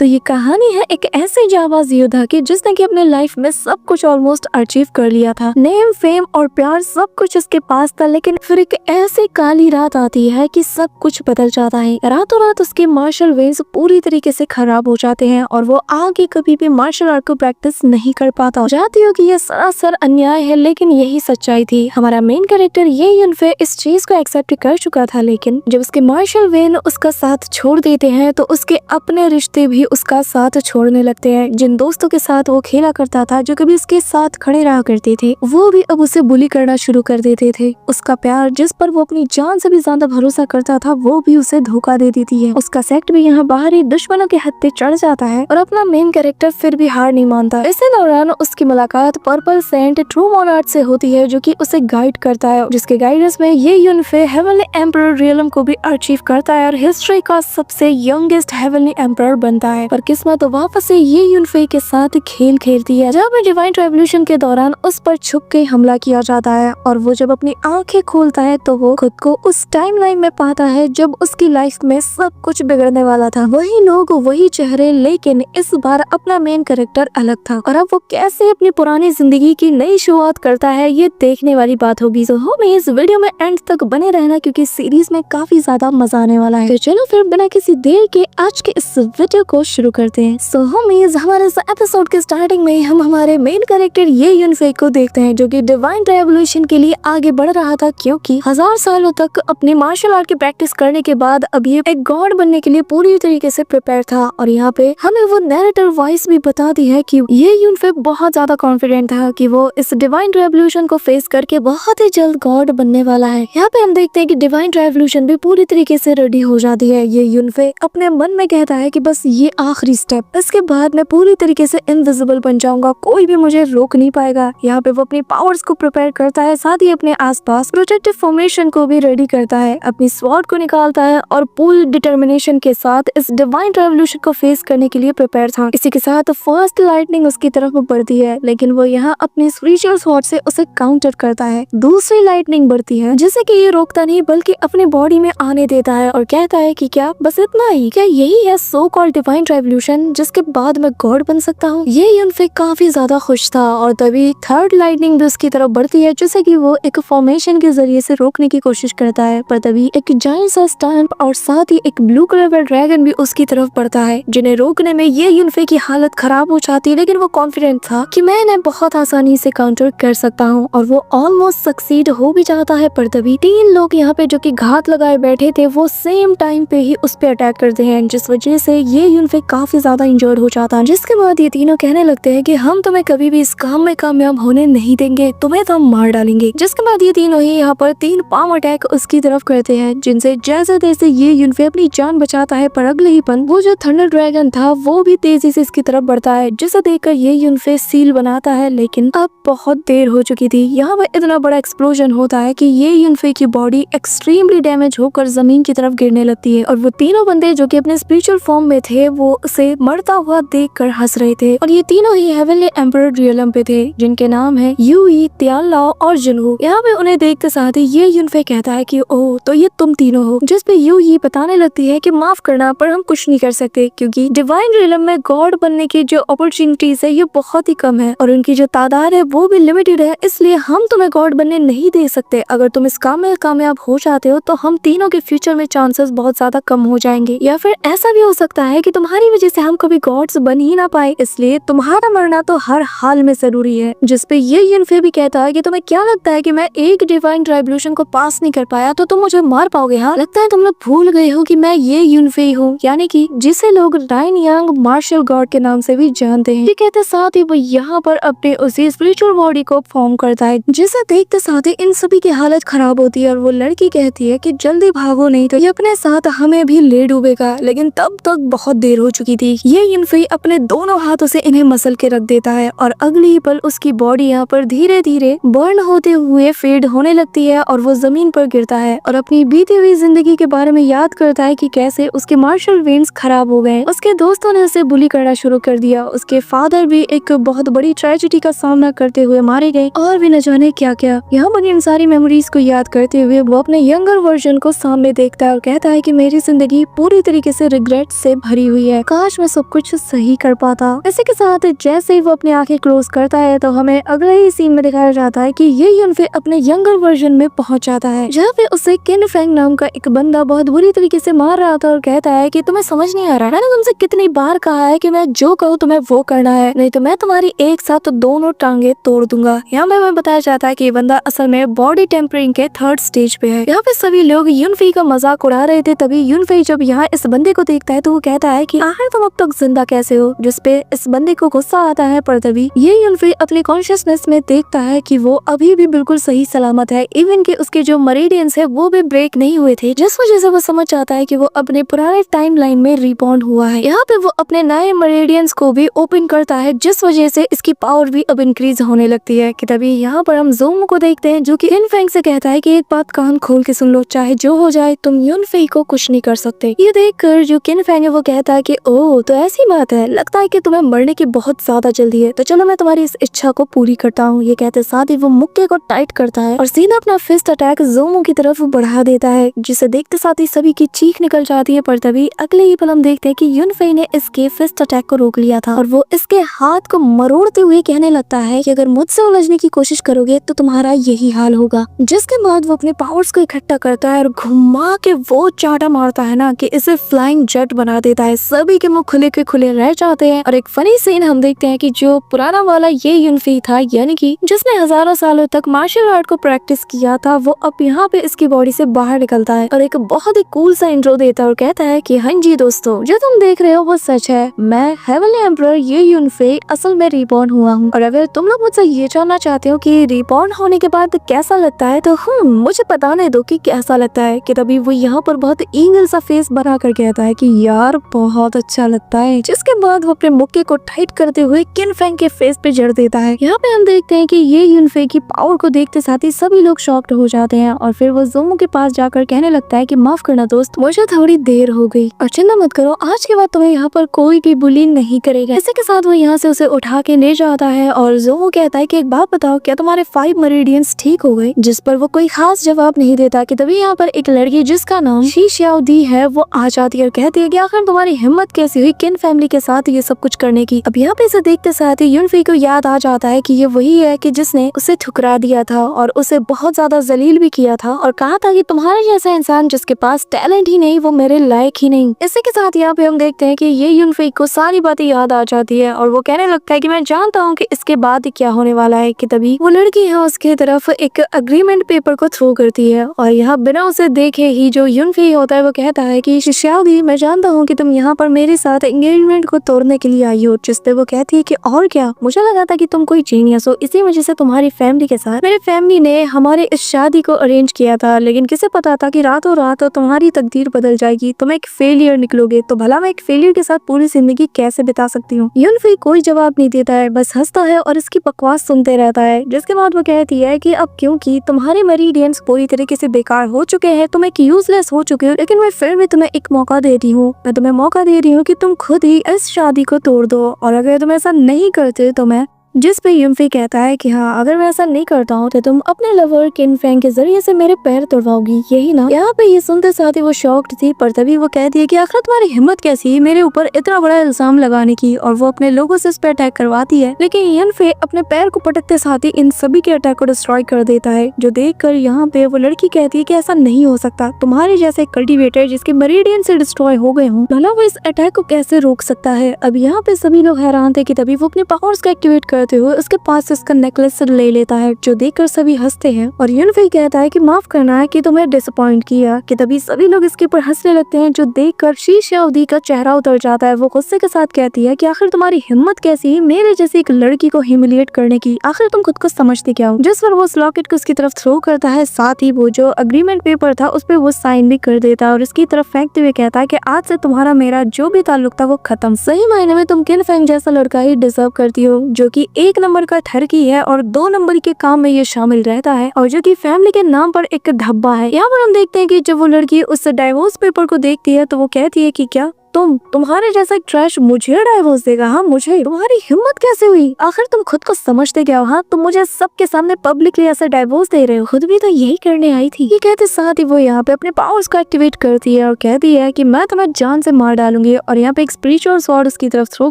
तो ये कहानी है एक ऐसे जाबाज योद्धा की जिसने कि अपने लाइफ में सब कुछ ऑलमोस्ट अचीव कर लिया था। नेम, फेम और प्यार सब कुछ उसके पास था, लेकिन फिर एक ऐसी काली रात आती है कि सब कुछ बदल जाता है। रातों रात उसके मार्शल वेन्स पूरी तरीके से खराब हो जाते हैं और वो आगे कभी भी मार्शल आर्ट को प्रैक्टिस नहीं कर पाता। जाती हो कि ये सरासर अन्याय है, लेकिन यही सच्चाई थी। हमारा मेन कैरेक्टर ये यूनफे इस चीज को एक्सेप्ट कर चुका था, लेकिन जब उसके मार्शल वेन उसका साथ छोड़ देते हैं तो उसके अपने रिश्ते भी उसका साथ छोड़ने लगते हैं। जिन दोस्तों के साथ वो खेला करता था, जो कभी उसके साथ खड़े रहा करते थे, वो भी अब उसे बुली करना शुरू कर देते थे। उसका प्यार, जिस पर वो अपनी जान से भी ज्यादा भरोसा करता था, वो भी उसे धोखा दे देती है। उसका सेक्ट भी यहाँ बाहरी दुश्मनों के हद पे चढ़ जाता है और अपना मेन कैरेक्टर फिर भी हार नहीं मानता। इसी दौरान उसकी मुलाकात पर्पल सेंट ट्रू मोनार्ट से होती है, जो कि उसे गाइड करता है, जिसके गाइडेंस में ये यूनफे हेवनली एम्परर रियलम को भी अचीव करता है और हिस्ट्री का सबसे यंगेस्ट हेवनली एम्परर बनता है। पर किस्मत वापस से ये यूनफे के साथ खेल खेलती है, जब डिवाइन रेवोल्यूशन के दौरान उस पर छुप के हमला किया जाता है और वो जब अपनी आंखें खोलता है तो वो खुद को उस टाइमलाइन में पाता है जब उसकी लाइफ में सब कुछ बिगड़ने वाला था। वही लोग, वही चेहरे, लेकिन इस बार अपना मेन कैरेक्टर अलग था और अब वो कैसे अपनी पुरानी जिंदगी की नई शुरुआत करता है, ये देखने वाली बात होगी। तो हमें इस वीडियो में एंड तक बने रहना, क्योंकि सीरीज में काफी ज्यादा मजा आने वाला है। तो चलो फिर बिना किसी देर के आज के इस वीडियो को शुरू करते हैं। सो हमें हमारे इस एपिसोड के स्टार्टिंग में हम हमारे मेन कैरेक्टर ये यूनफे को देखते हैं, जो कि डिवाइन रेवोल्यूशन के लिए आगे बढ़ रहा था, क्योंकि 1000 सालों तक अपनी मार्शल आर्ट की प्रैक्टिस करने के बाद अब ये एक गॉड बनने के लिए पूरी तरीके से प्रिपेयर था। और यहाँ पे हमें वो नैरेटर वॉइस भी बताती है कि ये यूनफे बहुत ज्यादा कॉन्फिडेंट था कि वो इस डिवाइन रेवोल्यूशन को फेस करके बहुत ही जल्द गॉड बनने वाला है। यहाँ पे हम देखते हैं कि डिवाइन रेवोल्यूशन भी पूरी तरीके से रेडी हो जाती है। ये यूनफे अपने मन में कहता है कि बस ये आखिरी स्टेप, इसके बाद मैं पूरी तरीके से इनविजिबल बन जाऊंगा, कोई भी मुझे रोक नहीं पाएगा। यहाँ पे वो अपनी पावर्स को प्रिपेयर करता है, साथ ही अपने आसपास प्रोटेक्टिव फॉर्मेशन को भी रेडी करता है, अपनी स्वॉर्ड को निकालता है और पूरी डिटर्मिनेशन के साथ इस डिवाइन रेवोल्यूशन को फेस करने के लिए प्रिपेयर था। इसी के साथ फर्स्ट लाइटनिंग उसकी तरफ बढ़ती है, लेकिन वो यहाँ अपनी स्पिरिचुअल स्वॉर्ड से उसे काउंटर करता है। दूसरी लाइटनिंग बढ़ती है, जिसे कि ये रोकता नहीं बल्कि अपनी बॉडी में आने देता है और कहता है कि क्या बस इतना ही, क्या यही है सो कॉल्ड डिवाइन रेवोल्यूशन जिसके बाद मैं गॉड बन सकता हूँ। ये यूनफे काफी ज्यादा खुश था और तभी थर्ड लाइटनिंग भी उसकी तरफ बढ़ती है, जिसे कि वो एक फॉर्मेशन के जरिए से रोकने की कोशिश करता है। पर तभी एक जायंट सा स्टैम्प और साथ ही एक ब्लू कलर का ड्रैगन भी उसकी तरफ बढ़ता है, जिन्हें रोकने में ये यूनफे की हालत खराब हो जाती है, लेकिन वो कॉन्फिडेंट था कि मैं इन्हें बहुत आसानी से काउंटर कर सकता हूँ और वो ऑलमोस्ट सक्सीड हो भी जाता है। पर तभी 3 लोग यहाँ पे जो कि घात लगाए बैठे थे, वो सेम टाइम पे ही उस पे अटैक करते हैं, जिस वजह से ये यूनफे काफी ज्यादा इंजर्ड हो जाता है। जिसके बाद ये तीनों कहने लगते हैं कि हम तुम्हें कभी भी इस काम में कामयाब होने नहीं देंगे, तुम्हें तो हम मार डालेंगे। जिसके बाद ये तीनों ही यहाँ पर 3 पाम अटैक उसकी तरफ करते हैं, जिनसे जैसे तैसे ये यूनफे अपनी जान बचाता है। पर अगले ही पल वो जो थंडर ड्रैगन था वो भी तेजी से इसकी तरफ बढ़ता है, जिसे देखकर ये यूनफे सील बनाता है, लेकिन अब बहुत देर हो चुकी थी। यहाँ पर इतना बड़ा एक्सप्लोजन होता है कि ये यूनफे की बॉडी एक्सट्रीमली डैमेज होकर जमीन की तरफ गिरने लगती है और वो तीनों बंदे जो कि अपने स्पिरिचुअल फॉर्म में थे, वो उसे मरता हुआ देखकर हंस रहे थे। और ये तीनों ही हेवनली एम्परर रियलम पे थे, जिनके नाम है यूई, तियानलाओ और जुनहू। यहाँ पे उन्हें देखते साथ ही ये यूनफे कहता है कि ओह, तो ये तुम तीनों हो। जिस पे यूई बताने लगती है कि माफ करना, पर हम कुछ नहीं कर सकते, क्योंकि डिवाइन रियलम में गॉड बनने की जो अपॉर्चुनिटीज है ये बहुत ही कम है और उनकी जो तादाद है वो भी लिमिटेड है, इसलिए हम तुम्हें गॉड बनने नहीं दे सकते। अगर तुम इस काम में कामयाब हो जाते हो तो हम तीनों के फ्यूचर में चांसेस बहुत ज्यादा कम हो जाएंगे, या फिर ऐसा भी हो सकता है कि तुम्हारी वजह से हम कभी गॉड्स बन ही ना पाए, इसलिए तुम्हारा मरना तो हर हाल में जरूरी है। जिस पे ये यूनफे भी कहता है कि तुम्हें क्या लगता है कि मैं एक डिवाइन रेवोल्यूशन को पास नहीं कर पाया तो तुम मुझे मार पाओगे? हाँ, लगता है तुम लोग भूल गए हो कि मैं ये यूनफे ही हूँ, यानी कि जिसे लोग नाइन यंग मार्शल गॉड के नाम से भी जानते हैं। ये कहते साथ ही वो यहाँ पर अपने उसी स्पिरिचुअल बॉडी को फॉर्म करता है, जिसे देखते साथ ही इन सभी की हालत खराब होती है और वो लड़की कहती है कि जल्दी भागो, नहीं तो ये अपने साथ हमें भी ले डूबेगा। लेकिन तब तक बहुत देर हो चुकी थी। ये यूनफे अपने दोनों हाथों से इन्हें मसल के रख देता है और अगली ही पल उसकी बॉडी यहाँ पर धीरे धीरे बर्न होते हुए फेड होने लगती है और वो जमीन पर गिरता है और अपनी बीती हुई जिंदगी के बारे में याद करता है कि कैसे उसके मार्शल वेन्स खराब हो गए, उसके दोस्तों ने उसे बुली करना शुरू कर दिया, उसके फादर भी एक बहुत बड़ी ट्रेजेडी का सामना करते हुए मारे गए और भी न जाने क्या क्या। यहाँ पर इन सारी मेमोरीज को याद करते हुए वो अपने यंगर वर्जन को सामने देखता है और कहता है कि मेरी जिंदगी पूरी तरीके से रिग्रेट से भरी हुई है, काश मैं सब कुछ सही कर पाता। इसी के साथ जैसे ही वो अपनी आंखें क्लोज करता है तो हमें अगले ही सीन में दिखाया जाता है कि ये यूनफे अपने यंगर वर्जन में पहुंच जाता है, जहाँ पे उसे किन फेंग नाम का एक बंदा बहुत बुरी तरीके से मार रहा था और कहता है कि तुम्हें समझ नहीं आ रहा, मैंने तुमसे कितनी बार कहा है कि मैं जो कहूँ तुम्हें वो करना है, नहीं तो मैं तुम्हारी एक साथ दोनों टांगे तोड़ दूंगा। यहाँ पे हमें बताया जाता है कि ये बंदा असल में बॉडी टेम्परिंग के 3rd स्टेज पे है। यहाँ पे सभी लोग यूनफे का मजाक उड़ा रहे थे, तभी यूनफे जब यहाँ इस बंदे को देखता है तो वो कहता है कि आखिर तुम अब तक जिंदा कैसे हो, जिसपे इस बंदे को गुस्सा आता है। पर तभी ये यूनफे अपनी कॉन्शियसनेस में देखता है कि वो अभी भी बिल्कुल सही सलामत है, इवन कि उसके जो मेरिडियंस है वो भी ब्रेक नहीं हुए थे, जिस वजह से वो समझ जाता है कि वो अपने पुराने टाइम लाइन में रिबॉर्न हुआ है। यहाँ पे वो अपने नए मेरिडियंस को भी ओपन करता है, जिस वजह से इसकी पावर भी अब इंक्रीज होने लगती है। कि तभी यहाँ पर हम जोमो को देखते हैं जो कि किन फेंग से कहता है कि एक बात कान खोल के सुन लो, चाहे जो हो जाए तुम यूनफे को कुछ नहीं कर सकते। ये देखकर जो किन फेंग है वो कहता है कि ओह तो ऐसी बात है, लगता है कि तुम्हें मरने की बहुत ज्यादा जल्दी है, तो चलो मैं तुम्हारी इस इच्छा को पूरी करता हूँ। ये कहते साथ ही वो मुक्के को टाइट करता है और सीधा अपना फिस्ट अटैक जोमो की तरफ बढ़ा देता है, जिसे देखते साथ ही सभी की चीख निकल जाती है। पर तभी अगले ही पल हम देखते हैं कि यूनफे ने इसके फिस्ट अटैक को रोक लिया था और वो इसके हाथ को मरोड़ते हुए कहने लगता है कि अगर मुझसे उलझने की कोशिश करोगे तो तुम्हारा यही हाल होगा। जिसके बाद वो अपने पावर्स को इकट्ठा करता है और घुमा के वो चाटा मारता है ना कि इसे फ्लाइंग जेट बना देता है। सभी के मुंह खुले के खुले रह जाते हैं और एक फनी सीन हम देखते हैं कि जो पुराना वाला ये यूनफे था, यानी कि जिसने हजारों सालों तक मार्शल आर्ट को प्रैक्टिस किया था, वो अब यहाँ पे इसकी बॉडी से बाहर निकलता है और एक बहुत ही कूल सा इंट्रो देता है और कहता है कि हाँ जी दोस्तों, जो तुम देख रहे हो वो सच है, मैं हेवनली एम्परर ये यूनफे असल में रिबॉर्न हुआ हूँ। और अगर तुम लोग मुझसे ये जानना चाहते हो कि रिबॉर्न होने के बाद कैसा लगता है तो मुझे बताने दो कि कैसा लगता है। कि तभी वो यहाँ पर बहुत ईगल सा फेस बना कर कहता है कि यार बहुत अच्छा लगता है। जिसके बाद वो अपने मुक्के को टाइट करते हुए किन फेंग के फेस पे जड़ देता है। यहाँ पे हम देखते हैं कि ये यूनफे की पावर को देखते साथ ही सभी लोग शॉक्ड हो जाते हैं और फिर वो जोमो के पास जाकर कहने लगता है कि माफ करना दोस्त, मुझे थोड़ी देर हो गई और चिंता मत करो, आज के बाद तुम्हें यहाँ पर कोई भी बुली नहीं करेगा। इसी के साथ वो यहाँ से उसे उठा के ले जाता है और जोमो कहता है कि एक बात बताओ, क्या तुम्हारे 5 मेरिडियंस ठीक हो गए? जिस पर वो कोई खास जवाब नहीं देता। कि तभी यहाँ पर एक लड़की जिसका नाम शी श्याओ दी है वो आ जाती है और कहती है कि आखिर तुम्हारी हिम्मत कैसी हुई किन फैमिली के साथ ये सब कुछ करने की। अब यहाँ पे इसे देखते साथ ही यूनफे को याद आ जाता है कि ये वही है कि जिसने उसे ठुकरा दिया था और उसे बहुत ज्यादा जलील भी किया था और कहा था कि तुम्हारे जैसा इंसान जिसके पास टैलेंट ही नहीं वो मेरे लायक ही नहीं। इसी के साथ यहाँ पे हम देखते हैं कि ये यूनफे को सारी बातें याद आ जाती है और वो कहने लगता है कि मैं जानता हूँ कि इसके बाद क्या होने वाला है। कि तभी वो लड़की है उसके तरफ एक अग्रीमेंट पेपर को थ्रो करती है और यहाँ बिना उसे देखे ही जो यूनफे होता है वो कहता है कि श्याओ दी, मैं जानता हूँ कि तुम यहाँ पर मेरे साथ एंगेजमेंट को तोड़ने के लिए आई हो। जिस पे वो कहती है कि और क्या, मुझे लगा था कि तुम कोई जीनियस हो, इसी वजह से तुम्हारी फैमिली के साथ मेरे फैमिली ने हमारे इस शादी को अरेंज किया था, लेकिन किसे पता था कि रातों रात तुम्हारी तकदीर बदल जाएगी, तुम एक फेलियर निकलोगे। तो भला मैं एक फेलियर के साथ पूरी जिंदगी कैसे बिता सकती हूँ? यूनफे कोई जवाब नहीं देता है, बस हंसता है और इसकी बकवास सुनते रहता है। जिसके बाद वो कहती है कि अब क्योंकि तुम्हारे मेरिडियंस पूरी तरीके से बेकार हो चुके हैं, तुम एक यूजलेस हो चुके हो, लेकिन मैं फिर भी तुम्हें एक मौका देती हूँ। मैं तुम्हें मौका दे रही हूँ कि तुम खुद ही इस शादी को तोड़ दो और अगर तुम ऐसा नहीं करते तो मैं, जिस पे यूनफे कहता है कि हाँ अगर मैं ऐसा नहीं करता हूँ तो तुम अपने लवर किन फेंग के जरिए से मेरे पैर तोड़वाओगी, यही ना? यहाँ पे ये सुनते साथ ही वो शॉक्ड थी। पर तभी वो कहती है कि आखिर तुम्हारी हिम्मत कैसी है मेरे ऊपर इतना बड़ा इल्जाम लगाने की, और वो अपने लोगों से इस पे अटैक करवाती है। लेकिन यूनफे अपने पैर को पटकते साथ ही इन सभी के अटैक को डिस्ट्रॉय कर देता है। जो देख कर यहाँ पे वो लड़की कहती है कि ऐसा नहीं हो सकता, तुम्हारे जैसे कल्टिवेटर जिसके मेरिडियन से डिस्ट्रॉय हो गए हूँ, भला वो इस अटैक को कैसे रोक सकता है? अब यहाँ पे सभी लोग हैरान थे। कि तभी वो अपने पावर्स को एक्टिवेट करते हुए उसके पास से उसका नेकलेस ले लेता है, जो देखकर सभी हंसते हैं और यूनफे कहता है कि माफ करना है कि तुम्हें डिसअपॉइंट किया। कि तभी सभी लोग इसके ऊपर हंसने लगते हैं, जो देखकर शी श्याओ दी का चेहरा उतर जाता है। वो गुस्से के साथ कहती है कि आखिर तुम्हारी हिम्मत कैसी है मेरे जैसी एक लड़की को ह्यूमिलिएट करने की, आखिर तुम खुद को समझती क्या हो? जिस पर वो उस लॉकेट को उसकी तरफ थ्रो करता है, साथ ही वो जो अग्रीमेंट पेपर था उस पर वो साइन भी कर देता है और इसकी तरफ फेंकते हुए कहता है कि आज से तुम्हारा मेरा जो भी ताल्लुक था वो खत्म। सही मायने में तुम किन फेंग जैसा लड़का ही डिजर्व करती हो, जो कि 1 नंबर का ठरकी है और 2 नंबर के काम में ये शामिल रहता है और जो कि फैमिली के नाम पर एक धब्बा है। यहाँ पर हम देखते हैं कि जब वो लड़की उस डाइवोर्स पेपर को देखती है तो वो कहती है कि क्या तुम्हारे जैसा एक ट्रैश मुझे डाइवोर्स देगा? हाँ, मुझे? तुम्हारी हिम्मत कैसे हुई? आखिर तुम खुद को समझते क्या हो? हाँ, तुम मुझे सबके सामने पब्लिकली ऐसा डाइवोर्स दे रहे हो? खुद भी तो यही करने आई थी। ये कहते साथ ही वो यहाँ पे अपने पावर्स को एक्टिवेट करती है और कहती है कि मैं तुम्हें जान से मार डालूंगी, और यहाँ पे एक स्पिरिचुअल स्वॉर्ड उसकी तरफ थ्रो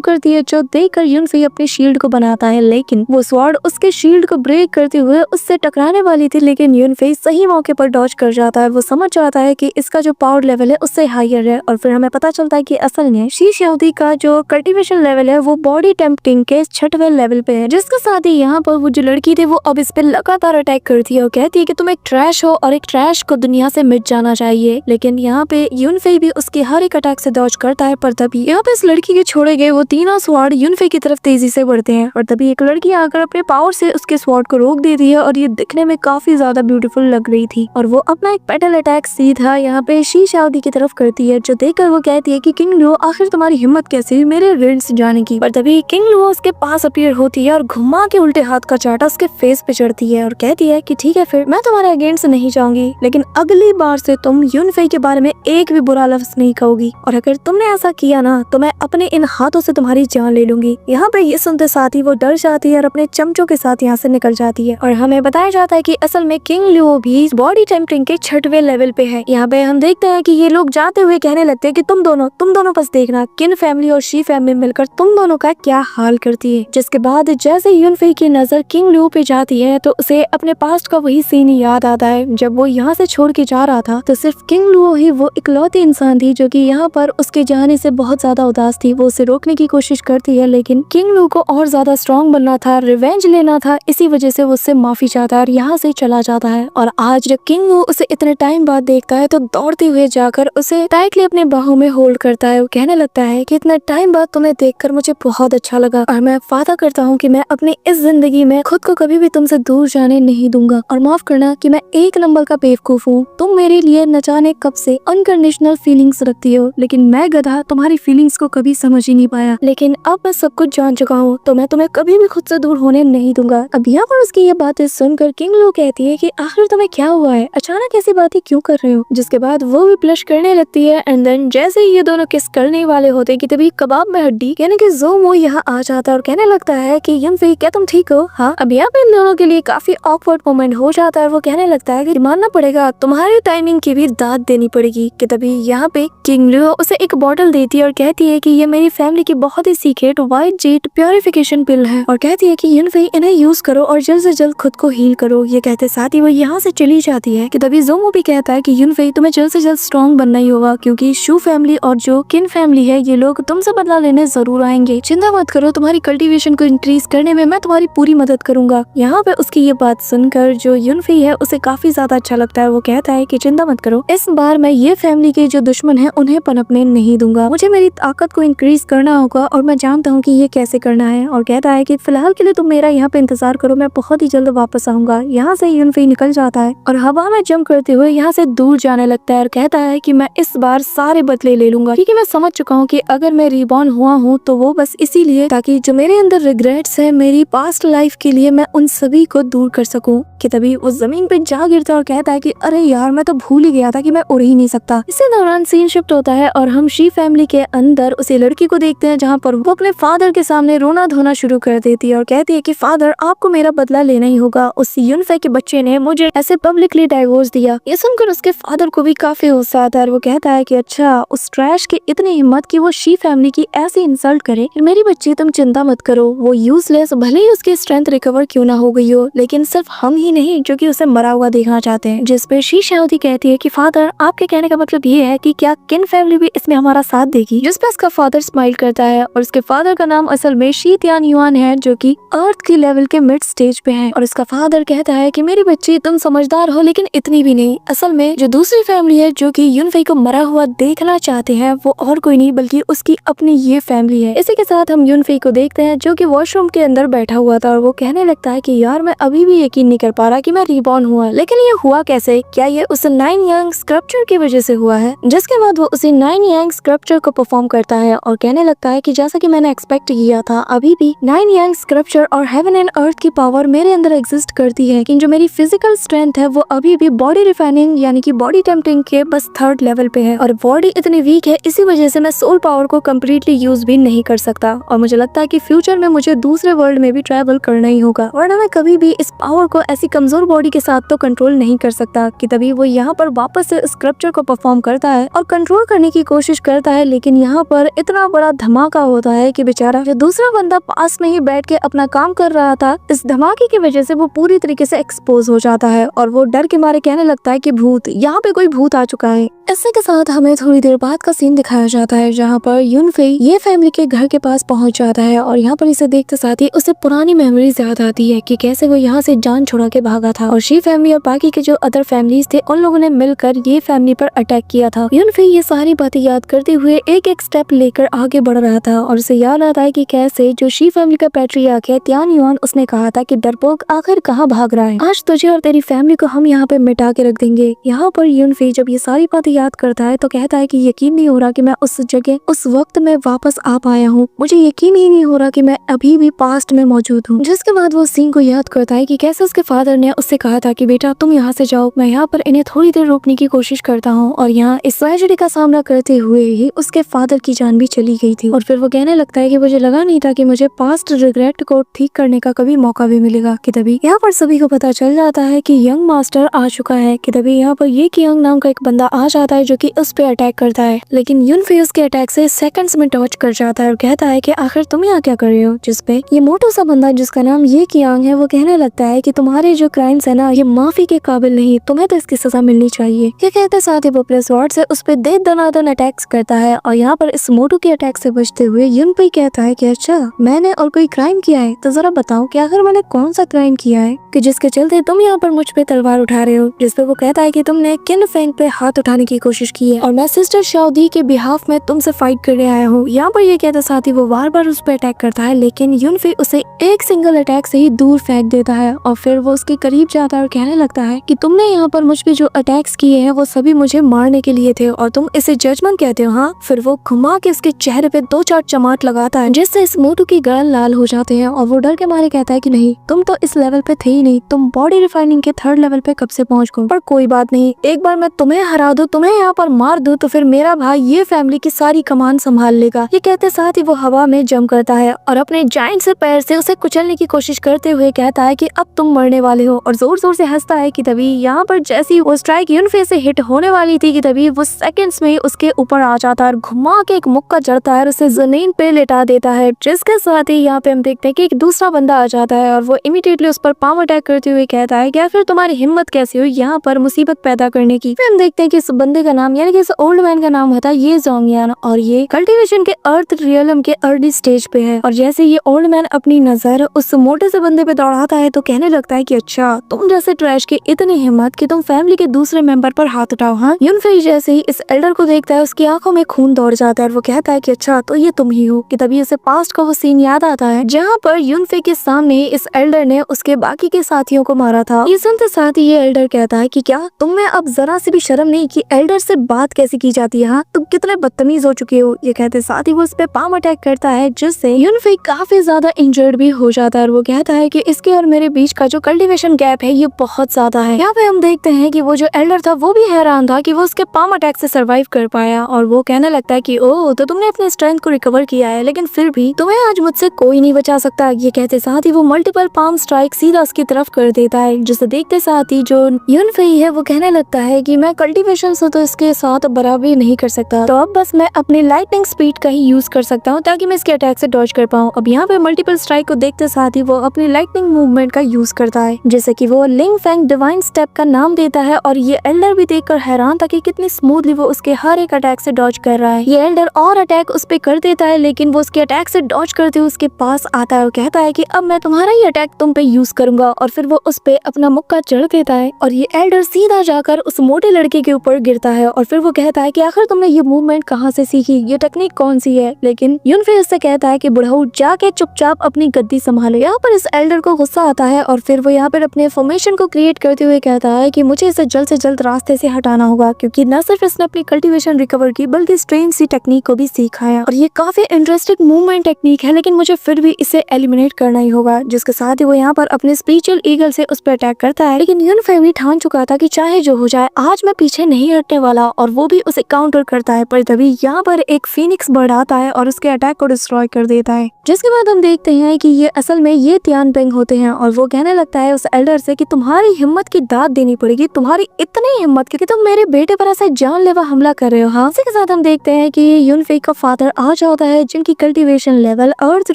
करती है, जो देखकर यूनफेई अपने शील्ड को बनाता है, लेकिन वो स्वॉर्ड उसके शील्ड को ब्रेक करते हुए उससे टकराने वाली थी, लेकिन यूनफेई सही मौके पर डॉज कर जाता है। वो समझ जाता है कि इसका जो पावर लेवल है उससे हायर है, और फिर हमें पता चलता है कि असल में शी शाओदी का जो कल्टीवेशन लेवल है वो बॉडी टेम्पटिंग के 6वें लेवल पे है, जिसके साथ ही यहाँ पर वो जो लड़की थी वो अब इस पे लगातार अटैक करती है और कहती है कि तुम एक ट्रैश हो और एक ट्रैश को दुनिया से मिट जाना चाहिए। लेकिन यहाँ पे यूनफेई भी उसकी हर एक अटैक से डॉज करता है, पर तभी यहाँ पे इस लड़की के छोड़े गए वो तीनों स्वॉर्ड यूनफेई की तरफ तेजी से बढ़ते हैं, और तभी एक लड़की आकर अपने पावर से उसके स्वॉर्ड को रोक देती है, और ये दिखने में काफी ज्यादा ब्यूटीफुल लग रही थी, और वो अपना एक पेटल अटैक सीधा यहाँ पे शी शाओदी की तरफ करती है, जो देखकर वो कहती है कि किंग लुओ, आखिर तुम्हारी हिम्मत कैसे हुई मेरे रिंग से जाने की? पर तभी किंग लुओ उसके पास अपीयर होती है और घुमा के उल्टे हाथ का चाटा उसके फेस पे चढ़ती है और कहती है कि ठीक है, फिर मैं तुम्हारे अगेंस्ट नहीं जाऊंगी, लेकिन अगली बार से तुम यूनफेई के बारे में एक भी बुरा लफ्ज नहीं कहोगी, और अगर तुमने ऐसा किया ना तो मैं अपने इन हाथों से तुम्हारी जान ले लूंगी। यहाँ पे ये सुनते साथ ही वो डर जाती है और अपने चमचों के साथ यहाँ से निकल जाती है, और हमें बताया जाता है कि असल में किंग लुओ भी बॉडी टेम्पटिंग के 6वें लेवल पे है। यहाँ पे हम देखते हैं कि ये लोग जाते हुए कहने लगते हैं कि तुम दोनों बस देखना किन फैमिली और शी फैमिली मिलकर तुम दोनों का क्या हाल करती है। जिसके बाद जैसे यूनफेई की नजर किंग लुओ पे जाती है तो उसे अपने पास्ट का वही सीन याद आता है, जब वो यहाँ से छोड़ के जा रहा था तो सिर्फ किंग लुओ ही वो इकलौती इंसान थी जो कि यहाँ पर उसके जाने से बहुत ज्यादा उदास थी। वो उसे रोकने की कोशिश करती है, लेकिन किंग लुओ को और ज्यादा स्ट्रॉन्ग बनना था, रिवेंज लेना था, इसी वजह से वो उससे माफी चाहता है और यहाँ से चला जाता है। और आज जब किंग लुओ उसे इतने टाइम बाद देखता है तो दौड़ते हुए जाकर उसे टाइटली अपने बाहों में होल्ड करता है। वो कहने लगता है कि इतने टाइम बाद तुम्हें देखकर मुझे बहुत अच्छा लगा, और मैं वादा करता हूँ कि मैं अपनी इस जिंदगी में खुद को कभी भी तुमसे दूर जाने नहीं दूंगा, और माफ करना कि मैं एक नंबर का बेवकूफ हूँ। तुम मेरे लिए न जाने कब से अनकंडीशनल फीलिंग्स रखती हो, लेकिन मैं गधा तुम्हारी फीलिंग्स को कभी समझ ही नहीं पाया, लेकिन अब मैं सब कुछ जान चुका हूँ तो मैं तुम्हें कभी भी खुद से दूर होने नहीं दूंगा। अब यहाँ पर उसकी ये बातें सुनकर किंग लुओ कहती है कि आखिर तुम्हें क्या हुआ है, अचानक ऐसी बातें क्यों कर रहे हो? जिसके बाद वो भी ब्लश करने लगती है, एंड देन जैसे ही ये दोनों किस करने वाले होते कि तभी कबाब में हड्डी यानी कि ज़ोमो यहाँ आ जाता है और कहने लगता है कि यूनफेई क्या तुम ठीक हो? हाँ। अब यहाँ पे इन दोनों के लिए काफी ऑकवर्ड मोमेंट हो जाता है। वो कहने लगता है कि मानना पड़ेगा, तुम्हारी टाइमिंग की भी दाद देनी पड़ेगी। कि तभी यहाँ पे किंग लुओ उसे एक बॉटल देती है और कहती है कि ये मेरी फैमिली की बहुत ही सीक्रेट व्हाइट जेट प्योरिफिकेशन पिल है, और कहती है कि यूनफेई इन्हें यूज करो और जल्द से जल्द खुद को हील करो। ये कहते साथ ही वो यहाँ से चली जाती है। कि तभी ज़ोमो भी कहता है कि यूनफेई तुम्हें जल्द से जल्द स्ट्रॉन्ग बनना ही होगा, क्योंकि शू फैमिली और जो किन फैमिली है ये लोग तुमसे बदला लेने जरूर आएंगे। चिंता मत करो, तुम्हारी कल्टीवेशन को इंक्रीज करने में मैं तुम्हारी पूरी मदद करूंगा। यहाँ पे उसकी ये बात सुनकर जो यूनफेई है उसे काफी ज्यादा अच्छा लगता है। वो कहता है कि चिंता मत करो, इस बार मैं ये फैमिली के जो दुश्मन है उन्हें पनपने नहीं दूंगा। मुझे मेरी ताकत को इंक्रीज करना होगा और मैं जानता हूँ कि ये कैसे करना है। और कहता है कि फिलहाल के लिए तुम मेरा यहाँ पे इंतजार करो, मैं बहुत ही जल्द वापस आऊंगा। यहाँ से यूनफेई निकल जाता है और हवा में जंप करते हुए यहाँ से दूर जाने लगता है और कहता है कि मैं इस बार सारे बदले ले लूंगा, क्योंकि मैं समझ चुका हूँ कि अगर मैं रिबॉर्न हुआ हूँ तो वो बस इसीलिए ताकि जो मेरे अंदर रिग्रेट्स है मेरी पास्ट लाइफ के लिए मैं उन सभी को दूर कर सकूं। कि तभी वो जमीन पे जा गिरता है और कहता है कि अरे यार, मैं तो भूल ही गया था कि मैं उड़ ही नहीं सकता। इसी दौरान सीन शिफ्ट होता है और हम शी फैमिली के अंदर उसी लड़की को देखते हैं, जहाँ पर वो अपने फादर के सामने रोना धोना शुरू कर देती है और कहती है कि फादर, आपको मेरा बदला लेना ही होगा। उस यूनफेई के बच्चे ने मुझे ऐसे पब्लिकली डाइवोर्स दिया। ये सुनकर उसके फादर को भी काफी गुस्सा आता है और वो कहता है कि अच्छा, उस ट्रैश की इतनी हिम्मत कि वो शी फैमिली की ऐसी इंसल्ट करे। मेरी बच्ची, तुम चिंता मत करो, वो यूजलेस, भले ही उसकी स्ट्रेंथ रिकवर क्यों ना हो गई हो, लेकिन सिर्फ हम ही नहीं जो कि उसे मरा हुआ देखना चाहते हैं। जिस पे शी शाओदी कहती है कि फादर, आपके कहने का मतलब ये है कि क्या किन फैमिली भी इसमें हमारा साथ देगी? जिस पे उसका फादर स्माइल करता है और उसके फादर का नाम असल में शी तियान युआन है, जो कि अर्थ की लेवल के मिड स्टेज पे है। और उसका फादर कहता है कि मेरी बच्ची, तुम समझदार हो लेकिन इतनी भी नहीं। असल में जो दूसरी फैमिली है जो कि यूनफेई को मरा हुआ देखना चाहते हैं वो और कोई नहीं बल्कि उसकी अपनी ये फैमिली है। इसी के साथ हम यूनफेई को देखते हैं जो कि वॉशरूम के अंदर बैठा हुआ था और वो कहने लगता है कि यार, मैं अभी भी यकीन नहीं कर पा रहा कि मैं रिबॉर्न हुआ, लेकिन ये हुआ कैसे? क्या ये उस 9 यांग स्क्रप्चर की वजह से हुआ है? जिसके बाद वो उसी 9 यांग स्क्रप्चर को परफॉर्म करता है और कहने लगता है कि जैसा कि मैंने एक्सपेक्ट किया था, अभी भी 9 यांग स्क्रप्चर और हेवन एंड अर्थ की पावर मेरे अंदर एग्जिस्ट करती है, लेकिन जो मेरी फिजिकल स्ट्रेंथ है वो अभी भी बॉडी रिफाइनिंग यानी कि बॉडी टेम्पटिंग के बस 3rd लेवल पे है और बॉडी इतनी वीक है इसी वजह से मैं सोल पावर को कम्प्लीटली यूज भी नहीं कर सकता और मुझे लगता है कि फ्यूचर में मुझे दूसरे वर्ल्ड में भी ट्रैवल करना ही होगा, वरना मैं कभी भी इस पावर को ऐसी कमजोर बॉडी के साथ तो कंट्रोल नहीं कर सकता कि तभी वो यहाँ पर वापस से स्क्रप्चर को परफॉर्म करता है और कंट्रोल करने की कोशिश करता है। लेकिन यहाँ पर इतना बड़ा धमाका होता है कि बेचारा जो दूसरा बंदा पास में ही बैठ के अपना काम कर रहा था, इस धमाके की वजह से वो पूरी तरीके से एक्सपोज हो जाता है और वो डर के मारे कहने लगता है कि भूत, यहाँ पे कोई भूत आ चुका है। इसी के साथ हमें थोड़ी देर बाद का सीन दिखाया जाता है जहाँ पर यूनफेई ये फैमिली के घर के पास पहुंच जाता है और यहाँ पर इसे देखते साथ ही उसे पुरानी मेमोरीज याद आती है कि कैसे वो यहाँ से जान छुड़ा के भागा था और शी फैमिली और बाकी के जो अदर फैमिलीज थे उन लोगों ने मिलकर ये फैमिली पर अटैक किया था। यूनफेई ये सारी बातें याद करते हुए एक एक स्टेप लेकर आगे बढ़ रहा था और उसे याद आता है कि कैसे जो शी फैमिली का पैट्रियार्क है तियान युआन, उसने कहा था कि डरपोक आखिर कहाँ भाग रहा है, आज तुझे और तेरी फैमिली को हम यहाँ पे मिटा के रख देंगे। यहाँ पर यूनफेई जब ये सारी बातें याद करता है तो कहता है कि यकीन नहीं हो रहा कि मैं उस जगह उस वक्त में वापस आ पाया हूँ, मुझे यकीन ही नहीं हो रहा कि मैं अभी भी पास्ट में मौजूद हूँ। जिसके बाद वो सीन को याद करता है कि कैसे उसके फादर ने उससे कहा था कि बेटा तुम यहाँ से जाओ, मैं यहाँ पर इन्हें थोड़ी देर रोकने की कोशिश करता हूँ और यहाँ इस ट्रेजेडी का सामना करते हुए ही उसके फादर की जान भी चली गई थी। और फिर वो कहने लगता है कि मुझे लगा नहीं था कि मुझे पास्ट रिग्रेट को ठीक करने का कभी मौका भी मिलेगा। कि तभी यहाँ पर सभी को पता चल जाता है कि यंग मास्टर आ चुका है। कि तभी यहाँ पर ये कियांग नाम का एक बंदा आ जाता है जो कि उस पे अटैक करता है, लेकिन यूनफेई उसके अटैक से सेकंड्स में डॉज कर जाता है और कहता है कि आखिर तुम यहाँ क्या कर रहे हो। जिसपे ये मोटो सा बंदा जिसका नाम ये कियांग है वो कहने लगता है कि तुम्हारे जो क्राइम्स है ना ये माफी के काबिल नहीं, तुम्हें तो इसकी सजा मिलनी चाहिए। ये कहते साथ ही वो अपने स्वॉर्ड से उस पे दे दनादन अटैक्स करता है और यहाँ पर इस मोटो के अटैक से बचते हुए यूनफेई कहता है कि अच्छा मैंने और कोई क्राइम किया है तो जरा बताओ कि आखिर मैंने कौन सा क्राइम किया है कि जिसके चलते तुम यहाँ पर मुझ पे तलवार उठा रहे हो। जिसपे वो कहता है कि तुमने किन फेंग पे हाथ उठाने की कोशिश की है और मैं सिस्टर शाओदी के बिहाफ में तुमसे फाइट करने आया हूँ। यहाँ पर ये कहता साथ ही वो बार बार उस पर अटैक करता है, लेकिन यूनफेई उसे एक सिंगल अटैक से ही दूर फेंक देता है और फिर वो उसके करीब जाता है और कहने लगता है कि तुमने यहाँ पर मुझ पे जो अटैक्स किए हैं वो सभी मुझे मारने के लिए थे और तुम इसे जजमेंट कहते हो। हाँ, फिर वो घुमा के उसके चेहरे पे 2-4 चमाट लगाता है जिससे इस मोटू की गाल लाल हो जाते हैं और वो डर के मारे कहता है कि नहीं, तुम तो इस लेवल पे थे ही नहीं, तुम बॉडी रिफाइनिंग के 3rd लेवल पे कब से पहुंच गए। पर कोई बात नहीं, एक बार मैं तुम्हें हरा दूं, तुम्हें यहाँ पर मार दूं तो फिर मेरा भाई ये फैमिली की सारी कमान संभाल लेगा। ये कहते साथ ही वो हवा में जंप करता है और अपने जायंट से पैर से उसे कुचलने की कोशिश करते हुए कहता है कि अब तुम मरने वाले हो और जोर जोर से हंसता है। कि तभी यहाँ पर जैसी वो स्ट्राइक यूनफेई से हिट होने वाली थी कि तभी वो सेकंड्स में उसके ऊपर आ जाता है और घुमा के एक मुक्का जड़ता है और उसे जमीन पे लेटा देता है। जिसके साथ ही यहाँ पे हम देखते हैं कि एक दूसरा बंदा आ जाता है और वो इमीडिएटली उस पर पाम अटैक करते हुए कहता है कि फिर तुम्हारी हिम्मत कैसे हुई यहाँ पर मुसीबत पैदा करने की। फिर हम देखते हैं कि इस बंदे का नाम यानी कि इस ओल्ड मैन का नाम होता है ये जोंगयान और ये कल्टीवेशन के अर्थ रियलम के अर्ली स्टेज पे है। और जैसे ये ओल्ड मैन अपनी नजर उस मोटे से बंदे पे दौड़ाता है तो कहने लगता है कि अच्छा तुम जैसे ट्रैश की इतनी हिम्मत कि तुम फैमिली के दूसरे मेंबर पर हाथ उठाओ। हाँ, यूनफेई जैसे ही इस एल्डर को देखता है उसकी आंखों में खून दौड़ जाता है और वो कहता है कि अच्छा तो ये तुम ही हो। कि तभी उसे पास्ट का वो सीन याद आता है जहाँ पर यूनफेई के सामने इस एल्डर ने उसके बाकी के साथियों को मारा था। ये सुनते साथ ही ये एल्डर कहता है कि क्या तुम में अब जरा से भी शर्म नहीं कि एल्डर से बात कैसे की जाती है। हाँ, तुम कितने बदतमीज हो चुके हो। ये कहते साथ ही वो उस पे पाम अटैक करता है जिससे यूनफेई काफी ज्यादा इंजर्ड भी हो जाता है और वो कहता है कि इसके और मेरे बीच का जो कल्टीवेशन गैप है ये बहुत ज्यादा है। यहाँ पे हम देखते हैं कि वो जो एल्डर था वो भी हैरान था कि वो उसके पाम अटैक से सर्वाइव कर पाया और वो कहने लगता है कि ओह तो तुमने अपने स्ट्रेंथ को रिकवर किया है लेकिन फिर भी तुम्हें आज मुझसे कोई नहीं बचा सकता। ये कहते साथ ही वो मल्टीपल पाम स्ट्राइक सीधा उसकी तरफ कर देता है जिसे देखते साथ ही जो यूनफेई है वो कहने लगता है कि मैं कल्टीवेशन से तो इसके साथ बराबरी नहीं कर सकता, तो अब बस मैं अपनी लाइटनिंग स्पीड का ही यूज कर सकता हूँ ताकि मैं इसके अटैक से डॉज कर पाऊँ। अब यहाँ पे मल्टीपल स्ट्राइक को देखते साथ ही वो अपनी लाइटनिंग मूवमेंट का यूज करता है जैसे कि वो लिंग फैंग डिवाइन स्टेप का नाम देता है और ये एल्डर भी देखकर हैरान था कि कितनी स्मूथली वो उसके हर एक अटैक से डॉज कर रहा है। ये एल्डर और अटैक उस पे कर देता है लेकिन वो उसके अटैक से डॉज करते हुए उसके पास आता है और कहता है कि अब मैं तुम्हारा ही अटैक तुम पे यूज करूंगा और फिर वो उस पे अपना मुक्का चढ़ देता है और ये एल्डर सीधा जाकर उस मोटे लड़के के ऊपर गिरता है और फिर वो कहता है कि आखिर तुमने ये मूवमेंट कहाँ से सीखी, ये टेक्निक कौन सी है। लेकिन यूनफेई उससे कहता है कि बुढ़ऊ जाके चुपचाप अपनी गद्दी संभालो। यहाँ पर इस एल्डर को गुस्सा आता है और फिर वो यहाँ पर अपने फॉर्मेशन को क्रिएट करते हुए कहता है कि मुझे इसे जल्द से जल्द रास्ते से हटाना होगा क्योंकि न सिर्फ इसने अपनी कल्टीवेशन रिकवर की बल्कि स्ट्रेंज सी टेक्निक को भी सीखा है और ये काफी इंटरेस्टिंग मूवमेंट टेक्निक है लेकिन मुझे फिर भी इसे एलिमिनेट करना ही होगा। जिसके साथ ही वो यहाँ पर अपने स्पीच सेलेस्टियल ईगल से उस पर अटैक करता है, लेकिन यूनफे भी ठान चुका था कि चाहे जो हो जाए आज मैं पीछे नहीं हटने वाला, और वो भी उसे काउंटर करता है। पर तभी यहाँ पर एक फीनिक्स बर्ड आता है और उसके अटैक को डिस्ट्रॉय कर देता है, जिसके बाद हम देखते हैं कि ये असल में ये तियानपेंग होते हैं और वो कहने लगता है उस एल्डर से कि तुम्हारी हिम्मत की दाद देनी पड़ेगी, तुम्हारी इतनी हिम्मत कि तुम मेरे बेटे पर ऐसा जानलेवा हमला कर रहे हो। हाँ, इसी के साथ हम देखते हैं कि यूनफे का फादर आ जाता है जिनकी कल्टीवेशन लेवल अर्थ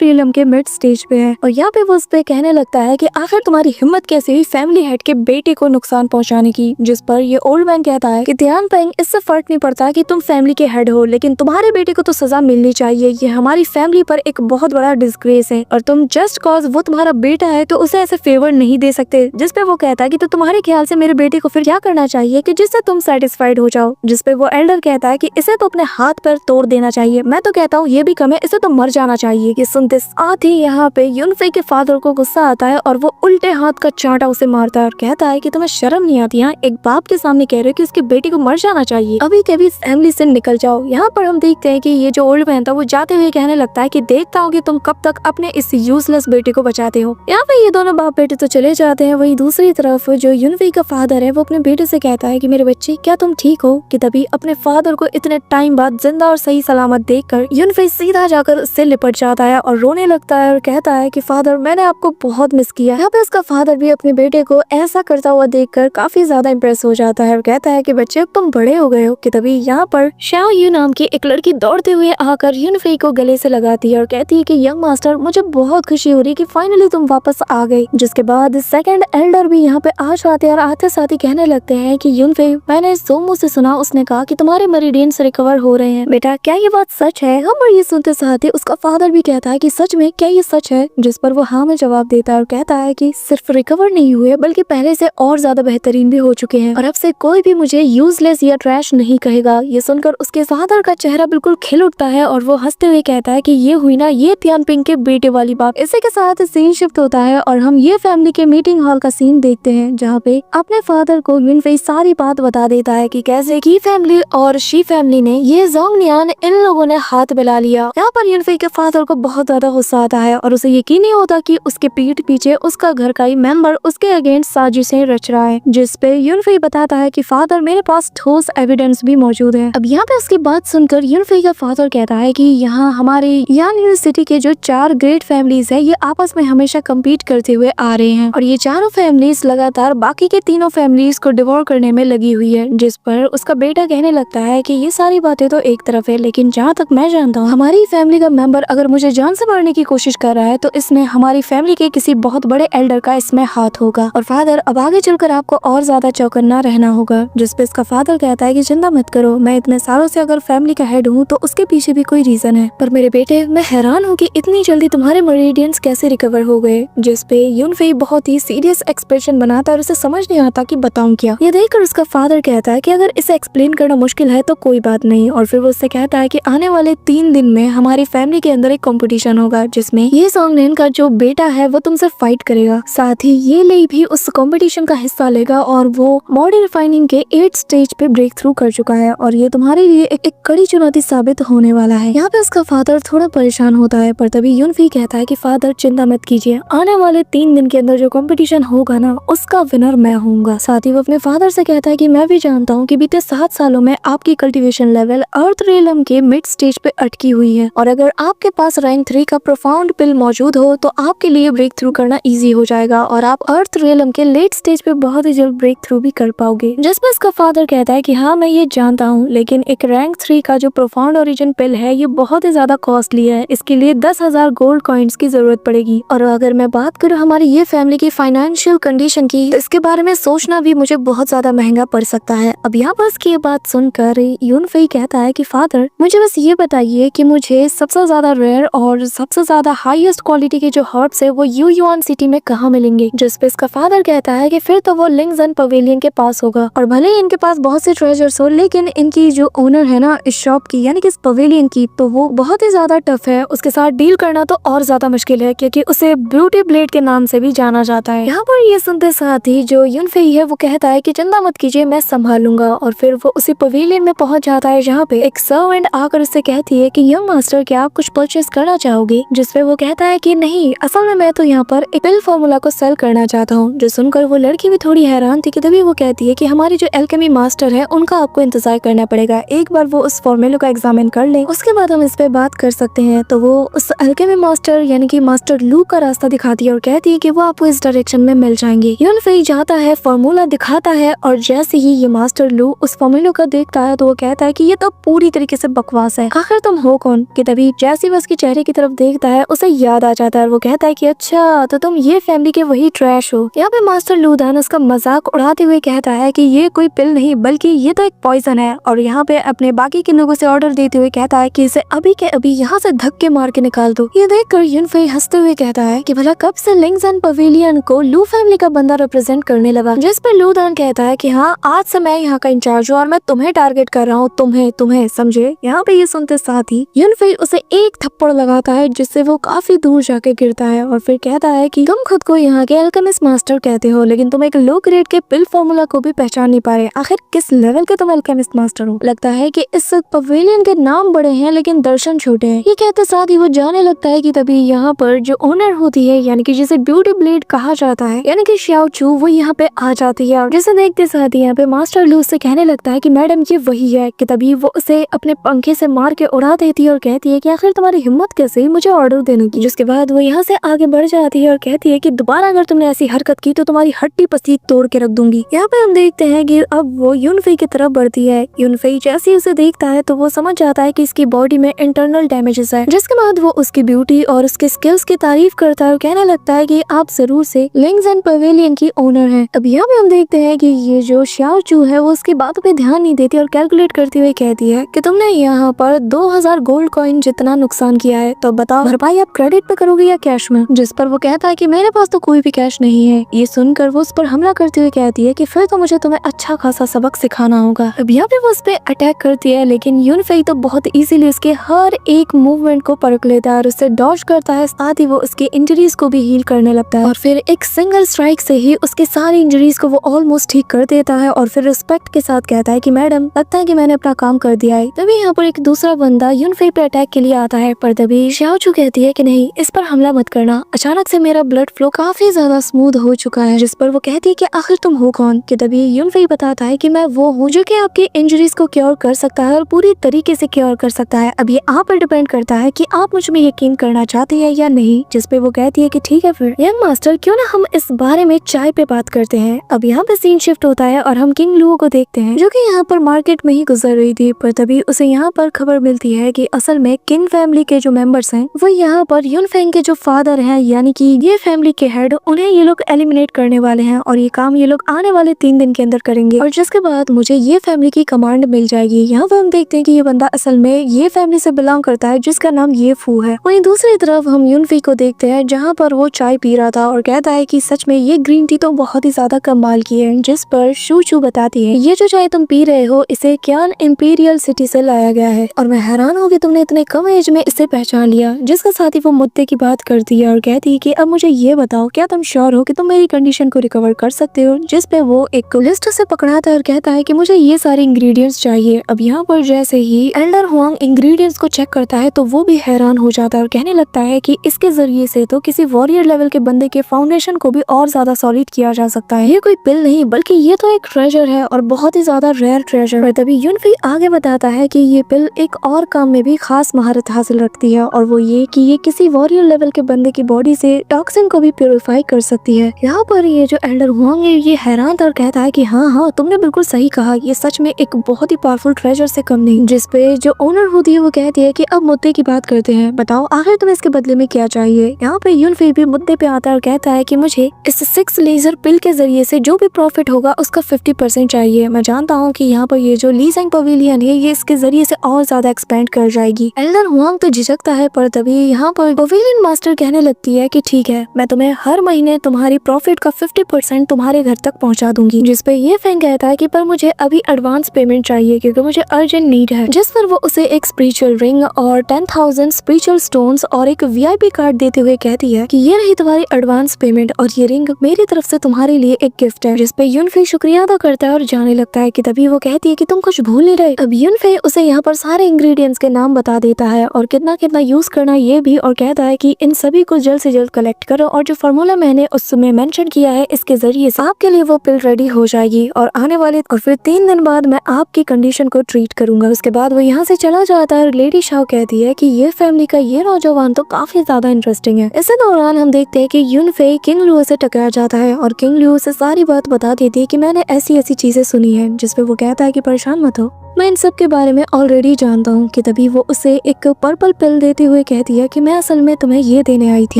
रियलम के मिड स्टेज पे है, और यहाँ पे वो उस पे कहने लगता है कि आखिर तुम्हारी हिम्मत कैसे हुई फैमिली हेड के बेटे को नुकसान पहुंचाने की। जिस पर ये ओल्ड मैन कहता है कि तियानपेंग, इससे फर्क नहीं पड़ता कि तुम फैमिली के हेड हो, लेकिन तुम्हारे बेटे को तो सजा मिलनी चाहिए। ये हमारी फैमिली पर एक बहुत बड़ा डिस्ग्रेस है, और तुम जस्ट कॉज वो तुम्हारा बेटा है तो उसे ऐसे फेवर नहीं दे सकते। जिस पे वो कहता है कि तो तुम्हारे ख्याल से मेरे बेटे को फिर क्या करना चाहिए कि जिससे तुम सेटिस्फाइड हो जाओ। जिस पे वो एल्डर कहता है कि इसे तो अपने हाथ पर तोड़ देना चाहिए, मैं तो कहता हूँ ये भी कम है, इसे तो मर जाना चाहिए। ये सुनते साथ ही यहाँ पे यूनफे के फादर को गुस्सा आता है और वो उल्टे हाथ का चांटा उसे मारता है और कहता है कि तुम्हें शर्म नहीं आती, यहाँ एक बाप के सामने कह रहे हो कि उसके बेटे को मर जाना चाहिए, अभी कभी फैमिली से निकल जाओ। यहाँ पर हम देखते हैं कि ये जो ओल्ड मैन था वो जाते हुए कहने लगता है कि देखता हूँ कि तुम कब तक अपने इस यूजलेस बेटे को बचाते हो। यहाँ पे ये दोनों बाप बेटे तो चले जाते हैं, वहीं दूसरी तरफ जो यूनफे का फादर है वो अपने बेटे से कहता है कि मेरे बच्चे क्या तुम ठीक हो। कि तभी अपने फादर को इतने टाइम बाद जिंदा और सही सलामत देखकर यूनफे सीधा जाकर उससे लिपट जाता है और रोने लगता है और कहता है कि फादर मैंने आपको बहुत मिस किया। यहाँ पे उसका फादर भी अपने बेटे को ऐसा करता हुआ देखकर काफी ज्यादा इम्प्रेस हो जाता है और कहता है कि बच्चे अब तुम बड़े हो गए हो। कि तभी यहाँ पर शाओ यू नाम की एक लड़की दौड़ते हुए आकर यूनफे को गले से लगाती है और कहती है कि यंग मास्टर मुझे बहुत खुशी हो रही कि फाइनली तुम वापस आ गए। जिसके बाद सेकंड एल्डर भी यहाँ पे आ जाते हैं और आते साथ ही कहने लगते हैं कि यूनफे मैंने सोमो से सुना, उसने कहा कि तुम्हारे मेरिडियंस रिकवर हो रहे हैं, बेटा क्या ये बात सच है। हम और ये सुनते साथ ही उसका फादर भी कहता है कि सच में क्या ये सच है। जिस पर वो हाँ में जवाब देता है और कहता है कि सिर्फ रिकवर नहीं हुए बल्कि पहले से और ज्यादा बेहतरीन भी हो चुके हैं, और अब से कोई भी मुझे यूजलेस या ट्रैश नहीं कहेगा। ये सुनकर उसके फादर का चेहरा बिल्कुल खिल उठता है और वो हंसते हुए कहता है कि ये हुई ना ये तियानपेंग के बेटे वाली बात। इसी के साथ सीन शिफ्ट होता है और हम ये फैमिली के मीटिंग हॉल का सीन देखते हैं जहाँ पे अपने फादर को यूनफे सारी बात बता देता है कि कैसे की फैमिली और शी फैमिली ने ये जोंगनियान इन लोगों ने हाथ मिला लिया। यहाँ पर यूनफे के फादर को बहुत ज्यादा गुस्सा आता है और उसे यकीन नहीं होता कि उसके पीठ पीछे उसका घर का ही मेंबर उसके अगेंस्ट साजिशें रच रहा है। जिस पे यूनफे बताता है कि फादर मेरे पास ठोस एविडेंस भी मौजूद है। अब यहाँ पे उसकी बात सुनकर यूनफे का फादर कहता है कि यहाँ हमारे यान यूनिवर्सिटी के जो 4 ग्रेट फैमिलीज है ये आपस में हमेशा कम्पीट करते हुए आ रहे हैं, और ये चारों फैमिलीज लगातार बाकी के तीनों फैमिलीज को डिवोर करने में लगी हुई है। जिस पर उसका बेटा कहने लगता है कि ये सारी बातें तो एक तरफ है, लेकिन जहाँ तक मैं जानता हूँ हमारी फैमिली का मेंबर अगर मुझे जान से मारने की कोशिश कर रहा है तो इसमें हमारी फैमिली के किसी बहुत बड़े एल्डर का इसमें हाथ होगा, और फादर अब आगे चलकर आपको और ज्यादा चौकन्ना रहना होगा। जिस पे इसका फादर कहता है कि चिंता मत करो, मैं इतने सालों से अगर फैमिली का हेड हूँ तो उसके पीछे भी कोई रीजन है, पर मेरे बेटे मैं हैरान हूँ कि इतनी जल्दी तुम्हारे मेरिडियंस कैसे रिकवर हो गए। जिस पे यूनफे बहुत ही सीरियस एक्सप्रेशन बनाता है और उसे समझ नहीं आता कि बताऊं क्या। ये देखकर उसका फादर कहता है कि अगर इसे एक्सप्लेन करना मुश्किल है तो कोई बात नहीं, और फिर वो उससे कहता है कि आने वाले 3 दिन में हमारी फैमिली के अंदर एक कंपटीशन होगा जिसमें ये जोंगनियान का जो बेटा है वो तुमसे फाइट करेगा, साथ ही ये ले भी उस कंपटीशन का हिस्सा लेगा और वो मॉडर्न रिफाइनिंग के 8 स्टेज पे ब्रेक थ्रू कर चुका है और ये तुम्हारे लिए एक कड़ी चुनौती साबित होने वाला है। यहाँ पे उसका फादर थोड़ा परेशान होता है, पर तभी यूनफे कहता है कि फादर चिंता मत कीजिए, आने वाले 3 दिन के अंदर जो कंपटीशन होगा ना उसका विनर मैं होऊंगा। साथ ही वो अपने फादर से कहता है कि मैं भी जानता हूँ कि बीते 7 सालों में आपकी कल्टीवेशन लेवल अर्थ रियलम के मिड स्टेज पे अटकी हुई है, और अगर आपके पास रैंक 3 का प्रोफाउंड पिल मौजूद हो तो आपके लिए ब्रेक थ्रू करना इजी हो जाएगा और आप अर्थ रियलम के लेट स्टेज पे बहुत ही जल्द ब्रेक थ्रू भी कर पाओगे। जिसमें इसका फादर कहता है कि हाँ मैं ये जानता हूँ, लेकिन एक रैंक 3 का जो प्रोफाउंड ओरिजिन पिल है ये बहुत ही ज्यादा कॉस्टली है, इसके लिए 10,000 गोल्ड कॉइन्स की जरूरत पड़ेगी, और अगर मैं बात करूँ हमारी ये फैमिली की फाइनेंशियल कंडीशन की तो इसके बारे में सोचना भी मुझे बहुत ज्यादा महंगा पड़ सकता है। अब यहाँ पर इसकी ये बात सुनकर यूनफे कहता है कि फादर मुझे बस ये बताइए कि मुझे सबसे ज्यादा रेयर और सबसे ज्यादा हाईएस्ट क्वालिटी के जो हर्ब्स है वो युआन सिटी में कहाँ मिलेंगे। जिस पे इसका फादर कहता है कि फिर तो वो लिंगजन पवेलियन के पास होगा, और भले ही इनके पास बहुत से ट्रेजर्स हो लेकिन इनकी जो ओनर है ना इस शॉप की यानी कि इस पवेलियन की तो वो बहुत ही ज्यादा टफ है, उसके साथ डील करना तो और ज्यादा मुश्किल है क्योंकि उसे ब्यूटी ब्लेड के नाम से भी जाना जाता है। यहाँ पर ये सुनते साथ ही जो यूनफे है वो कहता है कि चिंता मत कीजिए मैं संभाल लूंगा, और फिर वो उसी पवेलियन में पहुंच जाता है जहाँ पे एक सर्वेंट आकर उससे कहती है कि यंग मास्टर क्या आप कुछ परचेस करना चाहोगे। जिसपे वो कहता है कि नहीं, असल में मैं तो यहाँ पर एक पिल फॉर्मूला को सेल करना चाहता हूँ। जो सुनकर वो लड़की भी थोड़ी हैरान थी कि तभी वो कहती है कि हमारी जो एल्केमी मास्टर है उनका आपको इंतजार करना पड़ेगा, एक बार वो उस फॉर्मूले को एग्जामिन कर ले, उसके बाद हम इस पे बात कर सकते हैं। तो वो उस एल्केमी मास्टर यानी कि मास्टर लू का रास्ता दिखाती है और कहती है कि वो आपको इस डायरेक्शन में मिल जाएंगे। यून फेई जाता है, फॉर्मूला दिखाता है और जैसे ही ये मास्टर लू उस फॉर्मूले को देखता है तो वो कहता है कि ये तो पूरी तरीके से बकवास है, आखिर तुम हो कौन। कि तभी जैसे ही उसके चेहरे की तरफ देखता है उसे याद आ जाता है और वो कहता है कि अच्छा तो तुम ये फैमिली के वही ट्रैश हो। यहाँ पे मास्टर लू दान उसका मजाक उड़ाते हुए कहता है कि ये कोई पिल नहीं बल्कि ये तो एक पॉइजन है, और यहाँ पे अपने बाकी के लोगों से ऑर्डर देते हुए कहता है कि इसे अभी के अभी यहाँ से धक्के मार के निकाल दो। ये देखकर यून फेई हंसते हुए कहता है कि भला कब से लिंगजन पवेलियन को लू फैमिली का बंदा रिप्रेजेंट करने लगा। जिस पर लू दान कहता है कि हाँ आज से मैं यहाँ का इंचार्ज हूँ और मैं तुम्हें टारगेट कर रहा हूँ, तुम्हें समझे। यहाँ पे ये सुनते साथ ही यून फेई उसे एक थप्पड़ लगाता है जिससे वो काफी दूर जाके गिरता है और फिर कहता है कि तुम खुद को यहाँ के अल्केमिस्ट मास्टर कहते हो लेकिन तुम एक लो ग्रेड के पिल फॉर्मूला को भी पहचान नहीं पा रहे, आखिर किस लेवल के तुम अल्केमिस्ट मास्टर हो। लगता है कि इस पवेलियन के नाम बड़े हैं लेकिन दर्शन छोटे हैं। ये कहते साथ ही वो जाने लगता है कि तभी यहाँ पर जो ओनर होती है यानी कि जिसे ब्यूटी ब्लेड कहा जाता है यानी कि श्याओ चू, वो यहाँ पे आ जाती है और जिसे देखते साथ ही यहाँ पे मास्टर लू से कहने लगता है कि मैडम ये वही है। कि तभी वो उसे अपने पंखे से मार के उड़ा देती है और कहती है कि आखिर तुम्हारी हिम्मत कैसे हुई मुझे ऑर्डर देने की। जिसके बाद वो यहाँ से आगे बढ़ जाती है और कहती है कि दोबारा अगर तुमने ऐसी हरकत की तो तुम्हारी हड्डी पसीज तोड़ के रख दूंगी। यहाँ पे हम देखते हैं कि अब वो यून फेई की तरफ बढ़ती है। यून फेई जैसे ही उसे देखता है तो वो समझ जाता है कि इसकी बॉडी में इंटरनल डैमेजेस है। जिसके बाद वो उसकी ब्यूटी और उसके स्किल्स की तारीफ करता है और कहने लगता है कि आप जरूर से लिंगजन पवेलियन की ओनर हैं। अब यहाँ पे हम देखते हैं कि ये जो श्याओ चू है वो उसकी बातों पे ध्यान नहीं देती और कैलकुलेट करते हुए कहती है कि तुमने यहाँ पर 2000 गोल्ड कॉइन जितना नुकसान किया है, तो बताओ भरपाई आप क्रेडिट पे करोगे या कैश में। जिस पर वो कहता है कि मेरे पास तो कोई भी कैश नहीं है। ये सुनकर वो उस पर हमला करते हुए कहती है कि फिर तो मुझे तुम्हें अच्छा खासा सबक सिखाना होगा। अब यहाँ पे वो उस पे अटैक करती है लेकिन यून फेई तो बहुत इजीली उसके हर एक मूवमेंट को परख लेता है और उससे डॉज करता है, साथ ही वो उसकी इंजरीज को भी हील करने लगता है और फिर एक सिंगल स्ट्राइक से ही उसके सारी इंजरीज को वो ऑलमोस्ट ठीक कर देता है और फिर रिस्पेक्ट के साथ कहता है कि मैडम लगता है कि मैंने अपना काम कर दिया है। तभी यहाँ पर एक दूसरा बंदा यून फेई पे अटैक के लिए आता है पर तभी श्याओ चू कहती है कि नहीं इस पर हमला मत करना, अचानक से मेरा ब्लड फ्लो काफी ज्यादा स्मूथ हो चुका है। जिस पर वो कहती है कि आखिर तुम हो कौन। कि तभी यून फेई बताता है कि मैं वो हूँ जो कि आपकी इंजरीज को क्योर कर सकता है और पूरी तरीके से क्योर कर सकता है। अब ये आप पर डिपेंड करता है कि आप मुझ में यकीन करना चाहते हैं या नहीं। जिस पे वो कहती है कि ठीक है फिर यंग मास्टर क्यों ना हम इस बारे में चाय पे बात करते हैं। अब यहाँ पे सीन शिफ्ट होता है और हम किंग लुओ को देखते हैं जो कि यहाँ पर मार्केट में ही गुजर रही थी, पर तभी उसे यहाँ पर खबर मिलती है कि असल में किंग फैमिली के जो मेंबर्स हैं वो यहाँ पर यून फेंग के जो फादर हैं यानी कि ये फैमिली के हेड, उन्हें ये लोग एलिमिनेट करने वाले हैं और ये काम ये लोग आने वाले 3 दिन के अंदर करेंगे और जिसके बाद मुझे ये फैमिली की कमांड मिल जाएगी। यहाँ पर हम देखते हैं कि ये बंदा असल में ये फैमिली से बिलोंग करता है जिसका नाम ये फू है। वहीं दूसरी तरफ हम यून फेई को देखते हैं जहाँ पर वो चाय पी रहा था और कहता है कि सच में ये ग्रीन टी तो बहुत ही ज्यादा कमाल की है। जिस पर शू चू बताती है ये जो चाय तुम पी रहे हो इसे क्यान इंपीरियल सिटी से लाया गया है और मैं हैरान हूँ कि तुमने इतने कम एज में इसे पहचान लिया। जिसका साथ ही वो मुद्दे की बात करती है और कहती है कि अब मुझे ये बताओ क्या तुम श्योर हो कि तुम मेरी कंडीशन को रिकवर कर सकते हो। जिस पे वो एक लिस्ट से पकड़ाता है और कहता है कि मुझे ये सारे इंग्रेडिएंट्स चाहिए। अब यहाँ पर जैसे ही एल्डर हुआंग इंग्रेडिएंट्स को चेक करता है तो वो भी हैरान हो जाता है और कहने लगता है कि इसके जरिए से तो किसी वॉरियर लेवल के बंदे के फाउंडेशन को भी और ज्यादा सॉलिड किया जा सकता है। ये कोई पिल नहीं बल्कि ये तो एक ट्रेजर है और बहुत ही ज्यादा रेयर ट्रेजर है। तभी यून फेई आगे बताता है कि ये पिल एक और काम में भी खास महारत हासिल रखती है और वो ये कि ये किसी वॉरियर लेवल के बंदे की बॉडी से टॉक्सिन को भी प्यूरिफाई कर सकती है। यहाँ पर ये जो एल्डर हुआंग है ये हैरान था और कहता है कि हाँ तुमने बिल्कुल सही कहा, ये सच में एक बहुत ही पावरफुल ट्रेजर से कम नहीं। जिस पे जो ओनर होती है वो कहती है कि अब मुद्दे की बात करते हैं, बताओ आखिर तुम्हें इसके बदले में क्या चाहिए। यहाँ पे यून फेई भी मुद्दे पे आता है और कहता है कि मुझे इस 6 लेजर पिल के जरिए से जो भी प्रॉफिट होगा उसका 50% चाहिए। मैं जानता हूँ कि यहाँ पर ये जो लीजिंग पवेलियन है ये इसके जरिए से और ज्यादा एक्सपेंड कर जाएगी। एल्डर हुआंग तो झिझकता है पर तभी यहाँ पर पवेलियन मास्टर कहने लगती है कि ठीक है मैं तुम्हें हर महीने तुम्हारी प्रॉफिट का 50% तुम्हारे घर तक पहुँचा दूंगी। जिस पे ये फेंग कहता है कि पर मुझे अभी एडवांस पेमेंट चाहिए क्योंकि मुझे अर्जेंट नीड है। जिस पर वो उसे एक स्पिरिचुअल रिंग और 10,000 स्पिरिचुअल स्टोन्स और एक VIP कार्ड देते हुए कहती है कि ये रही तुम्हारी एडवांस पेमेंट और ये रिंग मेरी तरफ से तुम्हारे लिए एक गिफ्ट है। जिस पे यून फेई शुक्रिया अदा करता है और जाने लगता है कि तभी वो कहती है कि तुम कुछ भूल नहीं रहे। अब यून फेई उसे यहाँ पर सारे इंग्रेडिएंट्स के नाम बता देता है और कितना कितना यूज करना ये भी, और कहता है कि इन सभी को जल्द से जल्द कलेक्ट करो और जो फार्मूला मैंने उस समय मेंशन किया है, इसके जरिए से आपके लिए वो पिल रेडी हो जाएगी और आने वाले और फिर 3 दिन बाद मैं आपकी कंडीशन को ट्रीट करूंगा। उसके बाद वो यहाँ से चला जाता है और लेडी शाओ कहती है कि ये फैमिली का ये नौजवान तो काफी ज्यादा इंटरेस्टिंग है। इसी दौरान हम देखते हैं कि यून फे किंग लियो से टकरा जाता है और किंग लियो से सारी बात बता देती है कि मैंने ऐसी ऐसी चीजें सुनी है, जिसपे वो कहता है कि परेशान मत हो, मैं इन सब के बारे में ऑलरेडी जानता हूँ। कि तभी वो उसे एक पर्पल पिल देते हुए कहती है कि मैं असल में तुम्हें ये देने आई थी।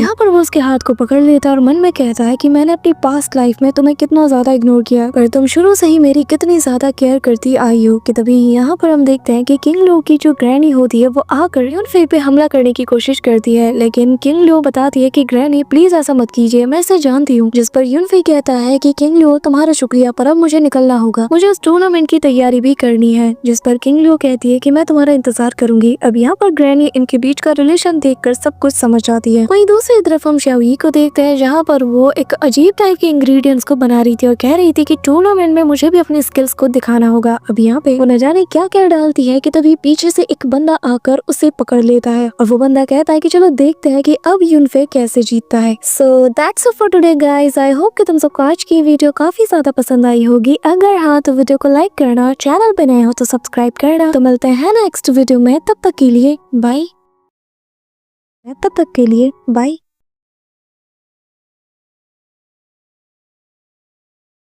यहाँ पर वो उसके हाथ को पकड़ लेता है और मन में कहता है कि मैंने अपनी पास्ट लाइफ में तुम्हें कितना ज्यादा इग्नोर किया, पर तुम शुरू से ही मेरी कितनी ज्यादा केयर करती आई हो। कि तभी यहाँ पर हम देखते हैं कि किंग लियो की जो ग्रैनी होती है वो आकर यून फे पे हमला करने की कोशिश करती है, लेकिन किंग लियो बताती है कि ग्रैनी प्लीज ऐसा मत कीजिए, मैं इसे जानती हूँ। जिस पर यून फे कहता है कि किंग लियो तुम्हारा शुक्रिया, पर अब मुझे निकलना होगा, मुझे उस टूर्नामेंट की तैयारी भी करनी है। जिस पर किंग लियो कहती है कि मैं तुम्हारा इंतजार करूंगी। अब यहाँ पर ग्रैनी इनके बीच का रिलेशन देखकर सब कुछ समझ जाती है। वहीं दूसरी तरफ हम शाओई को देखते हैं, जहाँ पर वो एक अजीब टाइप के इंग्रेडिएंट्स को बना रही थी और कह रही थी कि टूर्नामेंट में मुझे भी अपने स्किल्स को दिखाना होगा। अब यहाँ पे वो न जाने क्या क्या डालती है कि तभी पीछे से एक बंदा आकर उसे पकड़ लेता है और वो बंदा कहता है कि चलो देखते हैं कि अब यून फे कैसे जीतता है। So that's it for today guys. I hope कि तुम सबको आज की वीडियो काफी ज्यादा पसंद आई होगी। अगर हाँ तो वीडियो को लाइक करना, चैनल पे नए हो तो सब्सक्राइब करना। तो मिलते हैं नेक्स्ट वीडियो में, तब तक के लिए बाय।